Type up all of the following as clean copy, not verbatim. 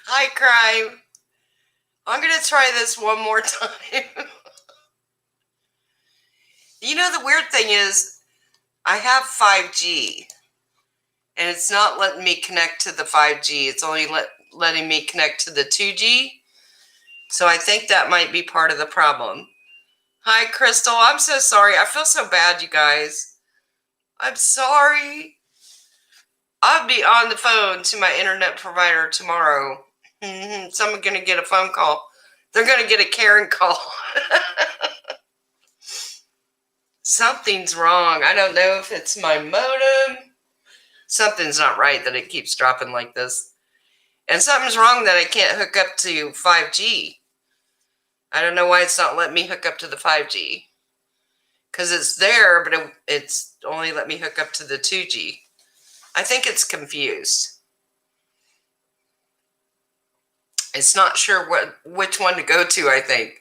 Hi, crime. I'm going to try this one more time. The weird thing is, I have 5G, and it's not letting me connect to the 5G. It's only letting me connect to the 2G. So I think that might be part of the problem. Hi, Crystal. I'm so sorry. I feel so bad, you guys. I'm sorry. I'll be on the phone to my internet provider tomorrow. Someone's going to get a phone call. They're going to get a Karen call. Something's wrong. I don't know if it's my modem. Something's not right that it keeps dropping like this. And something's wrong that I can't hook up to 5G. I don't know why it's not letting me hook up to the 5G. Because it's there, but it's only let me hook up to the 2G. I think it's confused. It's not sure which one to go to, I think.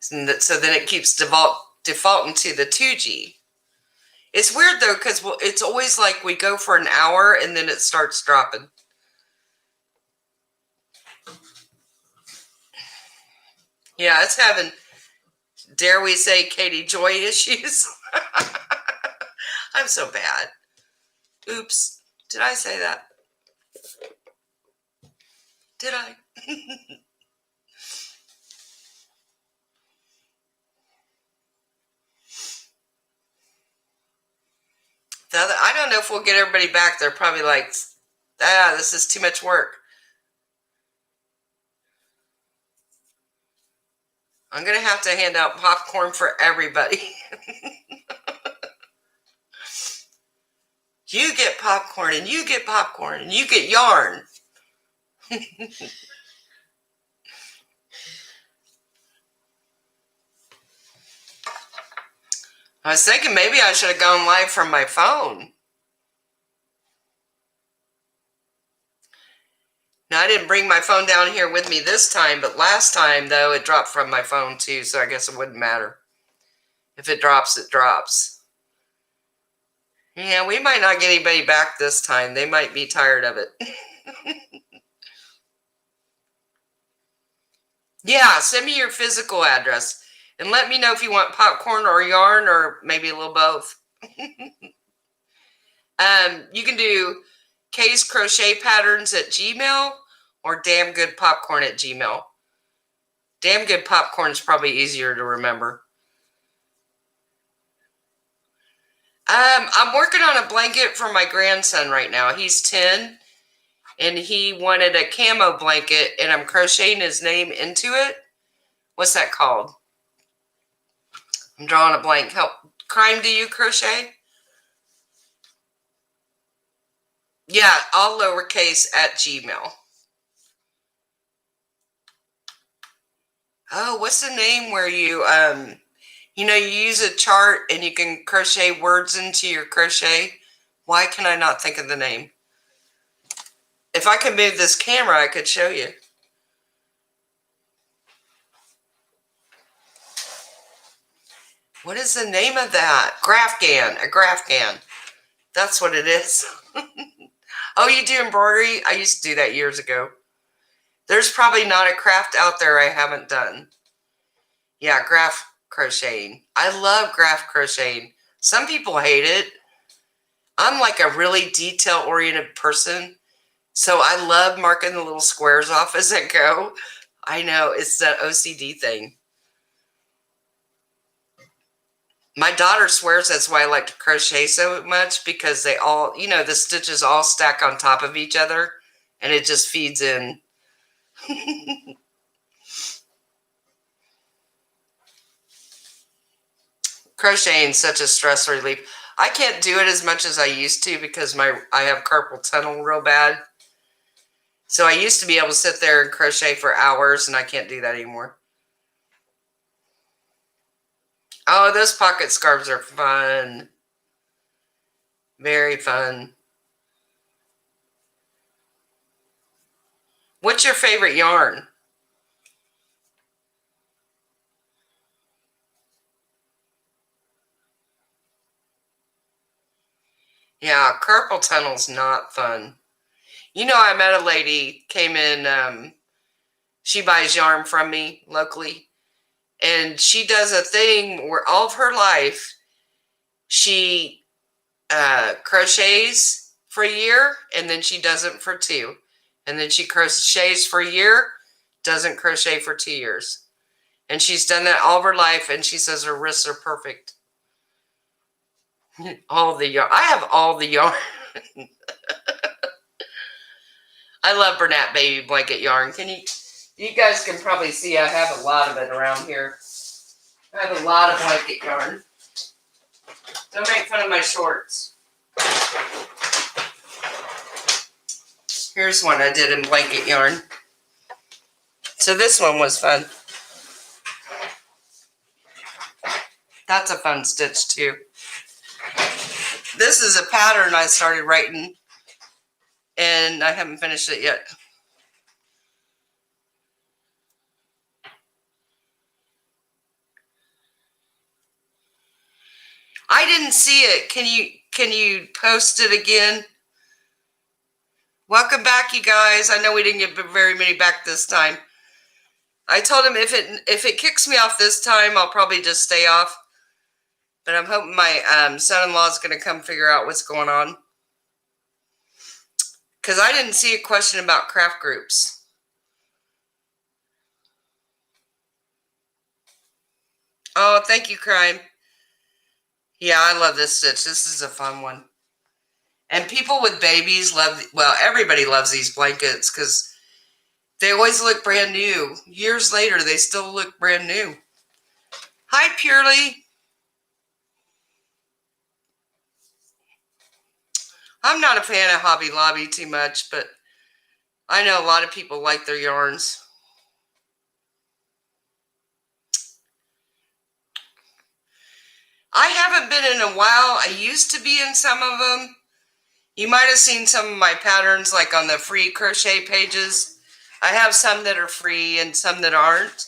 So then it keeps defaulting to the 2G. It's weird, though, because it's always like we go for an hour and then it starts dropping. Yeah, it's having, dare we say, Katie Joy issues. I'm so bad. Oops. Did I say that? Did I? I don't know if we'll get everybody back. They're probably like, this is too much work. I'm going to have to hand out popcorn for everybody. You get popcorn, and you get popcorn, and you get yarn. I was thinking maybe I should have gone live from my phone. Now, I didn't bring my phone down here with me this time, but last time, though, it dropped from my phone, too, so I guess it wouldn't matter. If it drops, it drops. Yeah, we might not get anybody back this time. They might be tired of it. Yeah, send me your physical address and let me know if you want popcorn or yarn or maybe a little both. You can do Kay's Crochet Patterns at Gmail or Damn Good Popcorn at Gmail. Damn Good Popcorn is probably easier to remember. I'm working on a blanket for my grandson right now. He's 10, and he wanted a camo blanket, and I'm crocheting his name into it. What's that called? I'm drawing a blank. Help. Crime, do you crochet? Yeah, all lowercase at Gmail. Oh, what's the name where you you use a chart and you can crochet words into your crochet? Why can I not think of the name? If I could move this camera, I could show you. What is the name of that? Graphghan, a Graphghan. That's what it is. Oh, you do embroidery? I used to do that years ago. There's probably not a craft out there I haven't done. Yeah, graph crocheting. I love graph crocheting. Some people hate it. I'm like a really detail-oriented person, so I love marking the little squares off as I go. I know, it's that OCD thing. My daughter swears that's why I like to crochet so much, because they all, the stitches all stack on top of each other, and it just feeds in. Crocheting is such a stress relief. I can't do it as much as I used to because I have carpal tunnel real bad. So I used to be able to sit there and crochet for hours, and I can't do that anymore. Oh, those pocket scarves are fun. Very fun. What's your favorite yarn? Yeah, carpal tunnel's not fun. You know, I met a lady, came in, she buys yarn from me locally, and she does a thing where all of her life she crochets for a year, and then she doesn't for 2. And then she crochets for a year, doesn't crochet for 2 years. And she's done that all of her life, and she says her wrists are perfect. All the yarn. I have all the yarn. I love Bernat baby blanket yarn. You guys can probably see I have a lot of it around here. I have a lot of blanket yarn. Don't make fun of my shorts. Here's one I did in blanket yarn. So this one was fun. That's a fun stitch too. This is a pattern I started writing, and I haven't finished it yet. I didn't see it. Can you post it again? Welcome back, you guys. I know we didn't get very many back this time. I told him if it kicks me off this time, I'll probably just stay off. But I'm hoping my son-in-law is going to come figure out what's going on. Because I didn't see a question about craft groups. Oh, thank you, Crime. Yeah, I love this stitch. This is a fun one. And people with babies love, well, everybody loves these blankets because they always look brand new. Years later, they still look brand new. Hi, Purely. I'm not a fan of Hobby Lobby too much, but I know a lot of people like their yarns. I haven't been in a while. I used to be in some of them. You might have seen some of my patterns like on the free crochet pages. I have some that are free and some that aren't.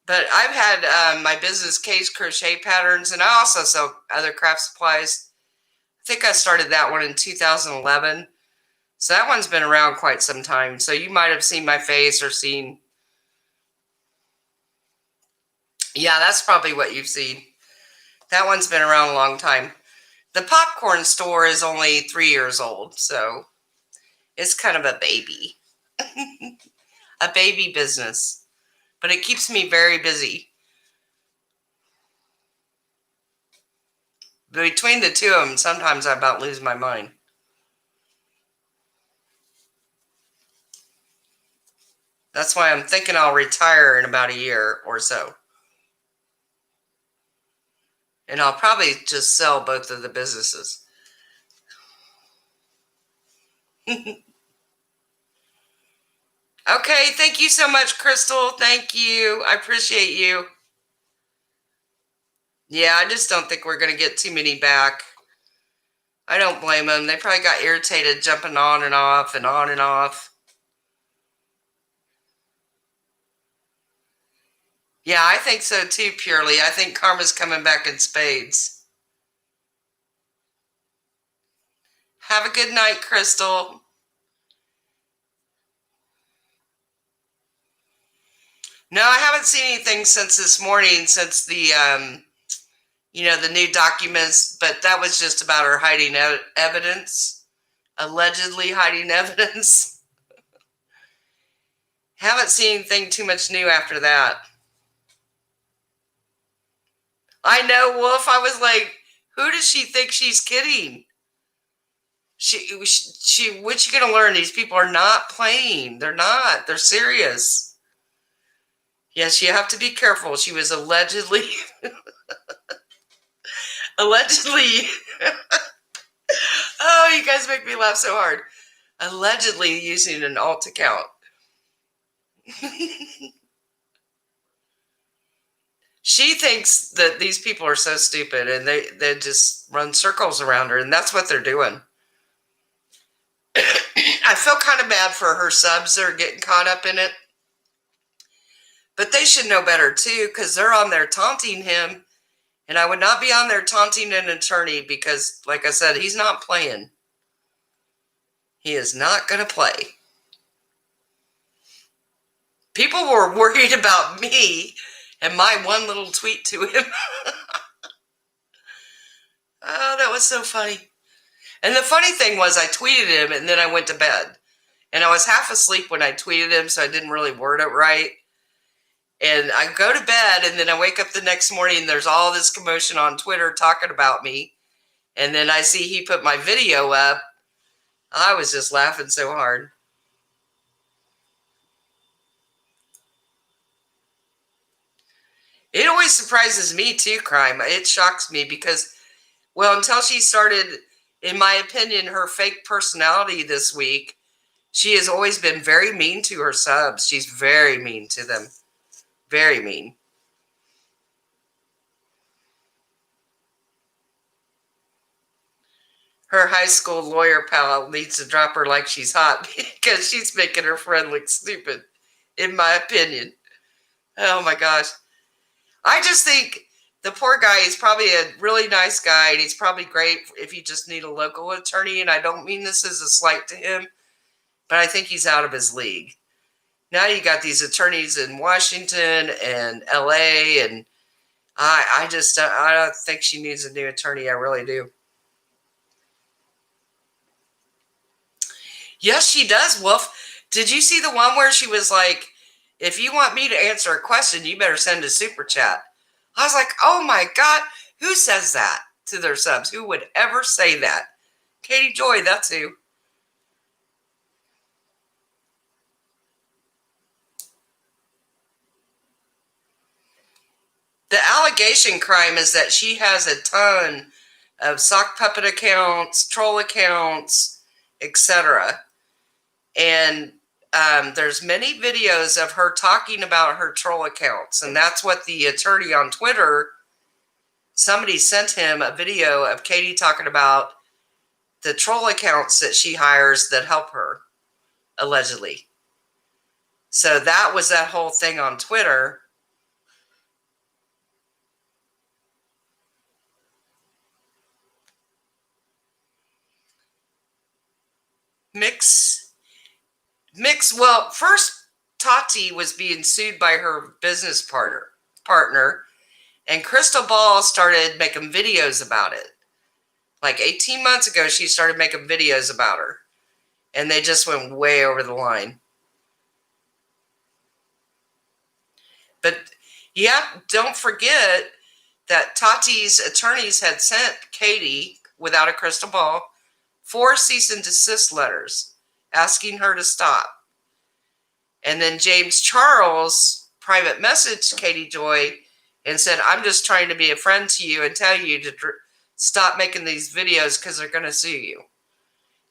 But I've had my business case crochet patterns, and I also sell other craft supplies. I think I started that one in 2011. So that one's been around quite some time. So you might have seen my face or seen. Yeah, that's probably what you've seen. That one's been around a long time. The popcorn store is only 3 years old, so it's kind of a baby. A baby business. But it keeps me very busy. Between the two of them, sometimes I about lose my mind. That's why I'm thinking I'll retire in about a year or so. And I'll probably just sell both of the businesses. Okay, thank you so much, Crystal. Thank you. I appreciate you. Yeah, I just don't think we're going to get too many back. I don't blame them. They probably got irritated jumping on and off and on and off. Yeah, I think so too, Purely. I think karma's coming back in spades. Have a good night, Crystal. No, I haven't seen anything since this morning, since the, the new documents, but that was just about her hiding evidence, allegedly hiding evidence. Haven't seen anything too much new after that. I know, Wolf. I was like, who does she think she's kidding? What you gonna learn? These people are not playing. They're not. They're serious. Yes, you have to be careful. She was allegedly, allegedly. Oh, you guys make me laugh so hard. Allegedly using an alt account. She thinks that these people are so stupid, and they just run circles around her, and that's what they're doing. I feel kind of bad for her subs that are getting caught up in it. But they should know better too, because they're on there taunting him. And I would not be on there taunting an attorney because, like I said, he's not playing. He is not going to play. People were worried about me and my one little tweet to him. Oh, that was so funny. And the funny thing was I tweeted him and then I went to bed. And I was half asleep when I tweeted him, so I didn't really word it right. And I go to bed and then I wake up the next morning and there's all this commotion on Twitter talking about me. And then I see he put my video up. I was just laughing so hard. It always surprises me too, Crime. It shocks me because, well, until she started, in my opinion, her fake personality this week, she has always been very mean to her subs. She's very mean to them. Very mean. Her high school lawyer pal needs to drop her like she's hot because she's making her friend look stupid, in my opinion. Oh my gosh. I just think the poor guy is probably a really nice guy and he's probably great if you just need a local attorney. And I don't mean this as a slight to him, but I think he's out of his league. Now you got these attorneys in Washington and LA, and I don't think she needs a new attorney. I really do. Yes, she does, Wolf. Did you see the one where she was like, if you want me to answer a question, you better send a super chat? I was like, oh my God, who says that to their subs? Who would ever say that? Katie Joy, that's who. The allegation, Crime, is that she has a ton of sock puppet accounts, troll accounts, etc. And there's many videos of her talking about her troll accounts. And that's what the attorney on Twitter, somebody sent him a video of Katie talking about the troll accounts that she hires that help her, allegedly. So that was that whole thing on Twitter. Well, first Tati was being sued by her business partner, and Crystal Ball started making videos about it. Like 18 months ago, she started making videos about her, and they just went way over the line. But yeah, don't forget that Tati's attorneys had sent Katie, without a crystal ball, 4 cease and desist letters asking her to stop. And then James Charles private messaged Katie Joy and said, I'm just trying to be a friend to you and tell you to stop making these videos because they're going to sue you.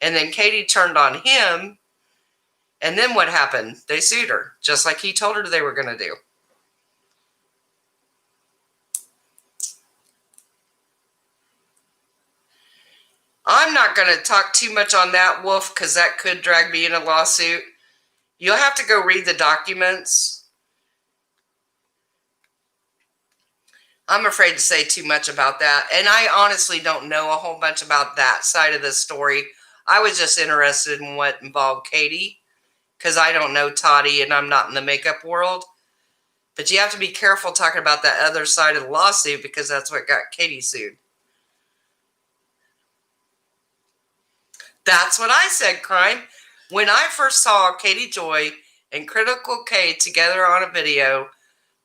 And then Katie turned on him. And then what happened? They sued her, just like he told her they were going to do. I'm not going to talk too much on that, Wolf, because that could drag me in a lawsuit. You'll have to go read the documents. I'm afraid to say too much about that. And I honestly don't know a whole bunch about that side of the story. I was just interested in what involved Katie, because I don't know Tati and I'm not in the makeup world. But you have to be careful talking about that other side of the lawsuit because that's what got Katie sued. That's what I said, Crime. When I first saw Katie Joy and Critical K together on a video,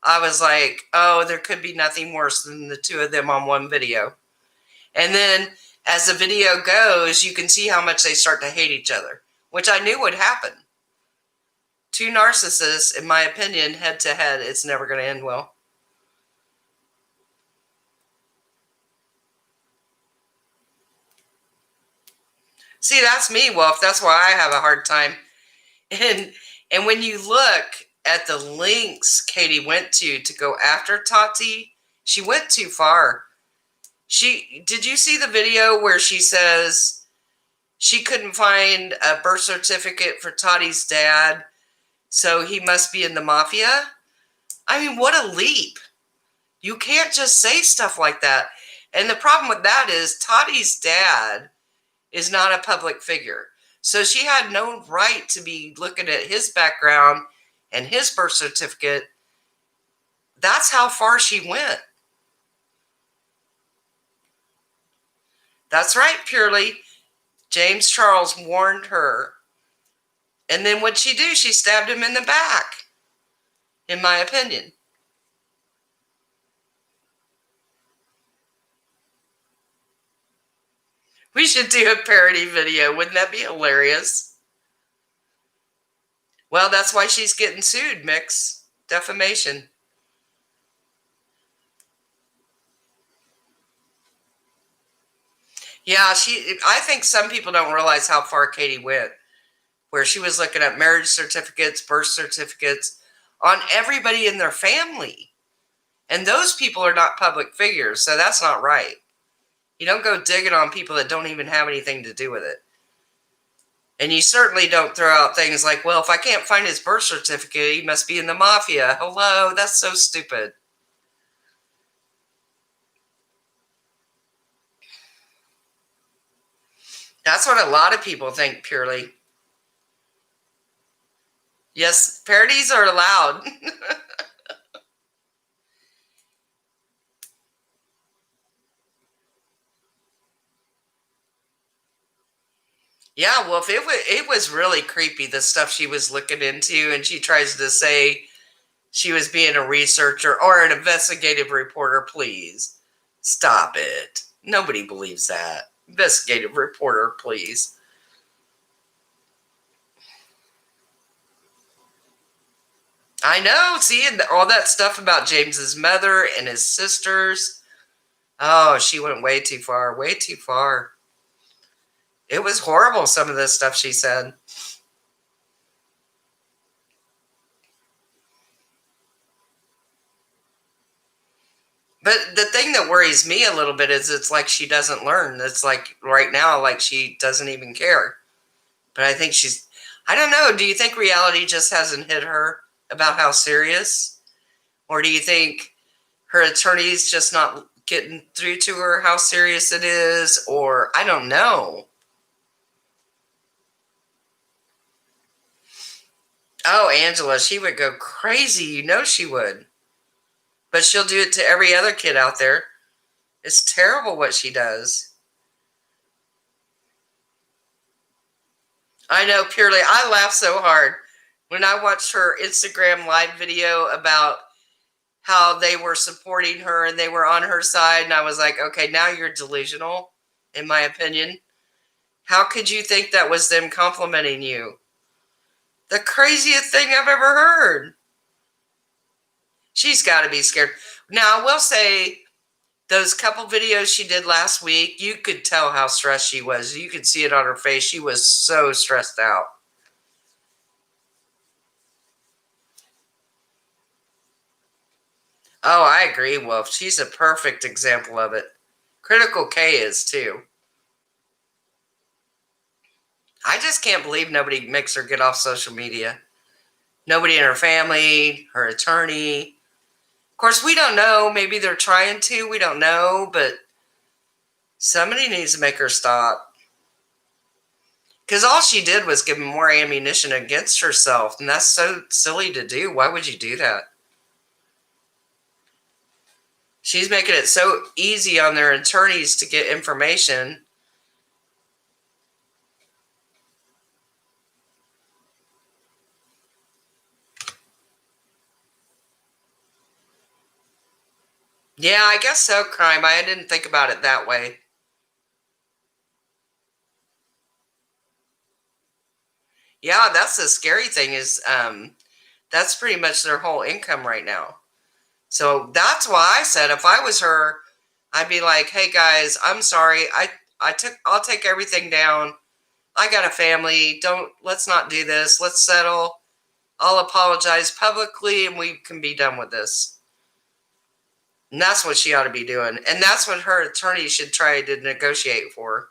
I was like, oh, there could be nothing worse than the two of them on one video. And then as the video goes, you can see how much they start to hate each other, which I knew would happen. 2 narcissists, in my opinion, head to head, it's never going to end well. See, that's me, Wolf. That's why I have a hard time. And when you look at the links Katie went to go after Tati, she went too far. Did you see the video where she says she couldn't find a birth certificate for Tati's dad, so he must be in the mafia? I mean, what a leap. You can't just say stuff like that. And the problem with that is Tati's dad is not a public figure. So she had no right to be looking at his background and his birth certificate. That's how far she went. That's right, Purely. James Charles warned her. And then what'd she do? She stabbed him in the back, in my opinion. We should do a parody video. Wouldn't that be hilarious? Well, that's why she's getting sued, Mix. Defamation. Yeah, I think some people don't realize how far Katie went, where she was looking at marriage certificates, birth certificates on everybody in their family. And those people are not public figures, so that's not right. You don't go digging on people that don't even have anything to do with it. And you certainly don't throw out things like, well, if I can't find his birth certificate, he must be in the mafia. Hello, that's so stupid. That's what a lot of people think, Purely. Yes, parodies are allowed. Yeah, well, if it was really creepy, the stuff she was looking into, and she tries to say she was being a researcher or an investigative reporter. Please stop it. Nobody believes that. Investigative reporter, please. I know. See, and all that stuff about James's mother and his sisters. Oh, she went way too far. Way too far. It was horrible, some of the stuff she said. But the thing that worries me a little bit is it's like she doesn't learn. It's like right now, like she doesn't even care. But I think I don't know. Do you think reality just hasn't hit her about how serious? Or do you think her attorney's just not getting through to her how serious it is? Or I don't know. Oh, Angela, she would go crazy. You know she would. But she'll do it to every other kid out there. It's terrible what she does. I know, Purely. I laugh so hard when I watched her Instagram live video about how they were supporting her and they were on her side. And I was like, okay, now you're delusional, in my opinion. How could you think that was them complimenting you? The craziest thing I've ever heard. She's got to be scared. Now, I will say, those couple videos she did last week, you could tell how stressed she was. You could see it on her face. She was so stressed out. Oh, I agree, Wolf. She's a perfect example of it. Critical K is too. I just can't believe nobody makes her get off social media. Nobody in her family, her attorney. Of course, we don't know. Maybe they're trying to. We don't know. But somebody needs to make her stop. Because all she did was give more ammunition against herself. And that's so silly to do. Why would you do that? She's making it so easy on their attorneys to get information. Yeah, I guess so, Crime. I didn't think about it that way. Yeah, that's the scary thing is that's pretty much their whole income right now. So that's why I said if I was her, I'd be like, "Hey guys, I'm sorry. I'll take everything down. I got a family. Let's not do this. Let's settle. I'll apologize publicly and we can be done with this." And that's what she ought to be doing. And that's what her attorney should try to negotiate for.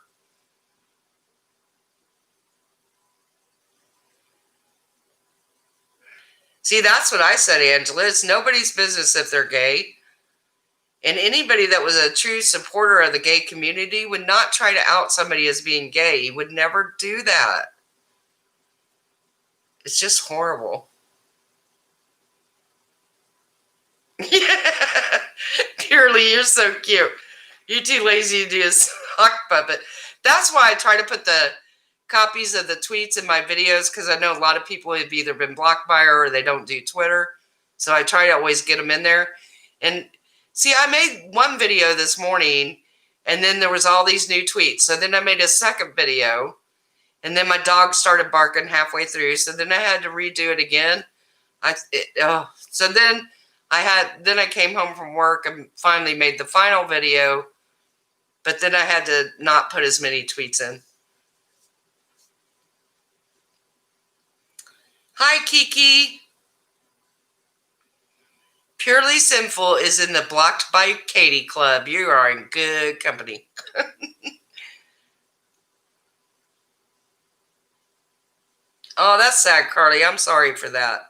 See, that's what I said, Angela. It's nobody's business if they're gay. And anybody that was a true supporter of the gay community would not try to out somebody as being gay. He would never do that. It's just horrible. Yeah. Purely, you're so cute. You're too lazy to do a sock puppet. That's why I try to put the copies of the tweets in my videos, because I know a lot of people have either been blocked by her or they don't do Twitter. So I try to always get them in there. And see, I made one video this morning and then there was all these new tweets. So then I made a second video and then my dog started barking halfway through. So then I had to redo it again. So then I came home from work and finally made the final video, but then I had to not put as many tweets in. Hi, Kiki. Purely Sinful is in the Blocked by Katie Club. You are in good company. Oh, that's sad, Carly. I'm sorry for that.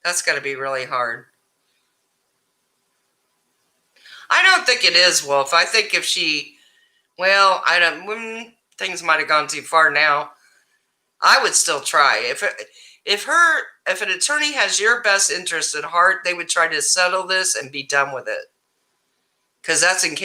That's got to be really hard. I don't think it is, Wolf. I think if she, well, I don't, things might have gone too far now. I would still try. If an attorney has your best interest at heart, they would try to settle this and be done with it. Because that's in case